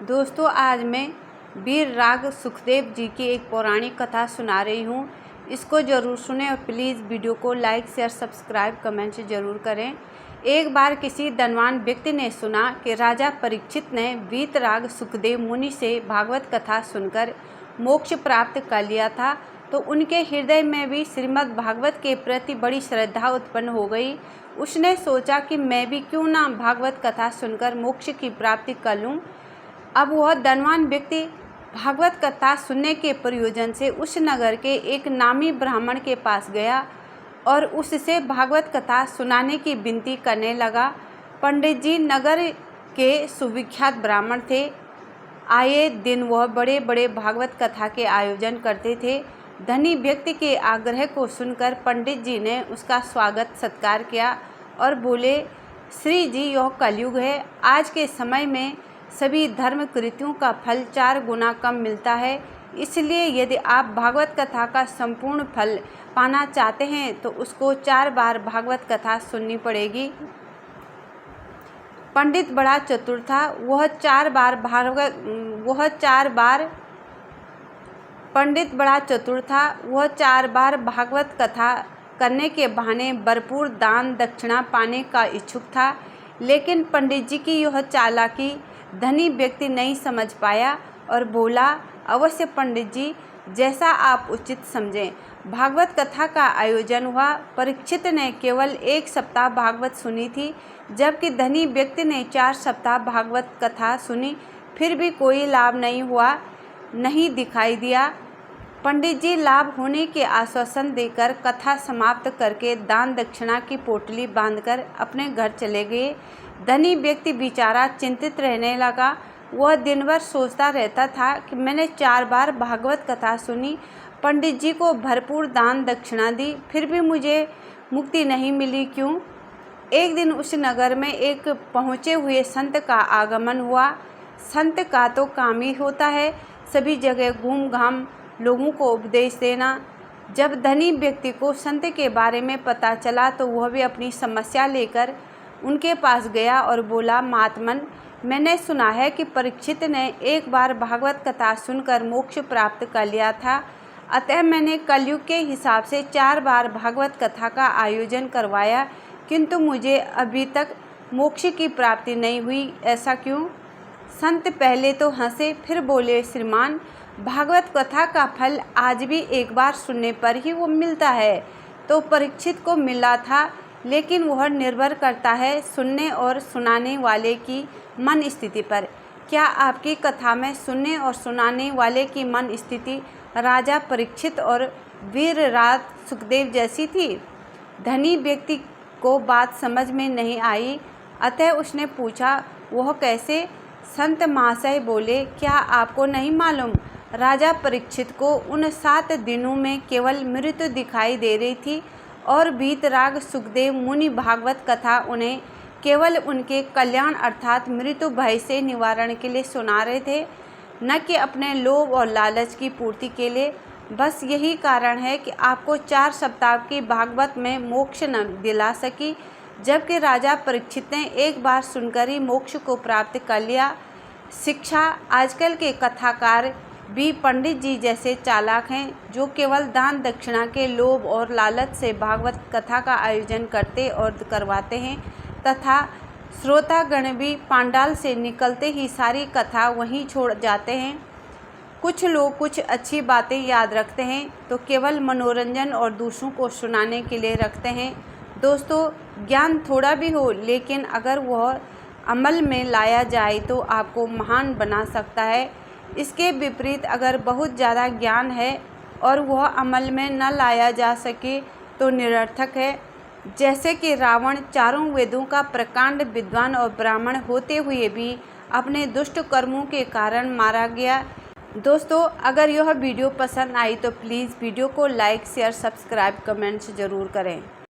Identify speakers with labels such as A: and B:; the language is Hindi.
A: दोस्तों, आज मैं वीर राग सुखदेव जी की एक पौराणिक कथा सुना रही हूँ। इसको ज़रूर सुने और प्लीज़ वीडियो को लाइक शेयर सब्सक्राइब कमेंट से ज़रूर करें। एक बार किसी धनवान व्यक्ति ने सुना कि राजा परीक्षित ने वीतराग सुखदेव मुनि से भागवत कथा सुनकर मोक्ष प्राप्त कर लिया था, तो उनके हृदय में भी श्रीमद् भागवत के प्रति बड़ी श्रद्धा उत्पन्न हो गई। उसने सोचा कि मैं भी क्यों ना भागवत कथा सुनकर मोक्ष की प्राप्ति कर लूँ। अब वह धनवान व्यक्ति भागवत कथा सुनने के प्रयोजन से उस नगर के एक नामी ब्राह्मण के पास गया और उससे भागवत कथा सुनाने की विनती करने लगा। पंडित जी नगर के सुविख्यात ब्राह्मण थे। आए दिन वह बड़े बड़े भागवत कथा के आयोजन करते थे। धनी व्यक्ति के आग्रह को सुनकर पंडित जी ने उसका स्वागत सत्कार किया और बोले, श्री जी, यह कलयुग है। आज के समय में सभी धर्म कृतियों का फल 4 गुना कम मिलता है। इसलिए यदि आप भागवत कथा का संपूर्ण फल पाना चाहते हैं तो उसको 4 बार भागवत कथा सुननी पड़ेगी। पंडित बड़ा चतुर था। वह 4 बार भागवत कथा करने के बहाने भरपूर दान दक्षिणा पाने का इच्छुक था। लेकिन पंडित जी की यह चालाकी धनी व्यक्ति नहीं समझ पाया और बोला, अवश्य पंडित जी, जैसा आप उचित समझें। भागवत कथा का आयोजन हुआ। परीक्षित ने केवल 1 सप्ताह भागवत सुनी थी, जबकि धनी व्यक्ति ने 4 सप्ताह भागवत कथा सुनी, फिर भी कोई लाभ नहीं दिखाई दिया। पंडित जी लाभ होने के आश्वासन देकर कथा समाप्त करके दान दक्षिणा की पोटली बांधकर अपने घर चले गए। धनी व्यक्ति बेचारा चिंतित रहने लगा। वह दिन भर सोचता रहता था कि मैंने 4 बार भागवत कथा सुनी, पंडित जी को भरपूर दान दक्षिणा दी, फिर भी मुझे मुक्ति नहीं मिली, क्यों? एक दिन उस नगर में एक पहुँचे हुए संत का आगमन हुआ। संत का तो काम ही होता है सभी जगह घूम घाम लोगों को उपदेश देना। जब धनी व्यक्ति को संत के बारे में पता चला तो वह भी अपनी समस्या लेकर उनके पास गया और बोला, महात्मन, मैंने सुना है कि परीक्षित ने 1 बार भागवत कथा सुनकर मोक्ष प्राप्त कर लिया था, अतः मैंने कलयुग के हिसाब से 4 बार भागवत कथा का आयोजन करवाया, किंतु मुझे अभी तक मोक्ष की प्राप्ति नहीं हुई, ऐसा क्यों? संत पहले तो हंसे, फिर बोले, श्रीमान, भागवत कथा का फल आज भी 1 बार सुनने पर ही वो मिलता है। तो परीक्षित को मिला था, लेकिन वह निर्भर करता है सुनने और सुनाने वाले की मन स्थिति पर। क्या आपकी कथा में सुनने और सुनाने वाले की मन स्थिति राजा परीक्षित और वीर राज सुखदेव जैसी थी? धनी व्यक्ति को बात समझ में नहीं आई, अतः उसने पूछा, वह कैसे? संत महाशय बोले, क्या आपको नहीं मालूम? राजा परीक्षित को उन 7 दिनों में केवल मृत्यु दिखाई दे रही थी और वीतराग सुखदेव मुनि भागवत कथा उन्हें केवल उनके कल्याण अर्थात मृत्यु भय से निवारण के लिए सुना रहे थे, न कि अपने लोभ और लालच की पूर्ति के लिए। बस यही कारण है कि आपको 4 सप्ताह की भागवत में मोक्ष न दिला सकी, जबकि राजा परीक्षित ने 1 बार सुनकर ही मोक्ष को प्राप्त कर लिया। शिक्षा, आजकल के कथाकार भी पंडित जी जैसे चालाक हैं, जो केवल दान दक्षिणा के लोभ और लालच से भागवत कथा का आयोजन करते और करवाते हैं, तथा श्रोतागण भी पांडाल से निकलते ही सारी कथा वहीं छोड़ जाते हैं। कुछ लोग कुछ अच्छी बातें याद रखते हैं तो केवल मनोरंजन और दूसरों को सुनाने के लिए रखते हैं। दोस्तों, ज्ञान थोड़ा भी हो, लेकिन अगर वह अमल में लाया जाए तो आपको महान बना सकता है। इसके विपरीत अगर बहुत ज़्यादा ज्ञान है और वह अमल में न लाया जा सके तो निरर्थक है। जैसे कि रावण 4 वेदों का प्रकांड विद्वान और ब्राह्मण होते हुए भी अपने दुष्ट कर्मों के कारण मारा गया। दोस्तों, अगर यह वीडियो पसंद आई तो प्लीज़ वीडियो को लाइक शेयर सब्सक्राइब कमेंट्स ज़रूर करें।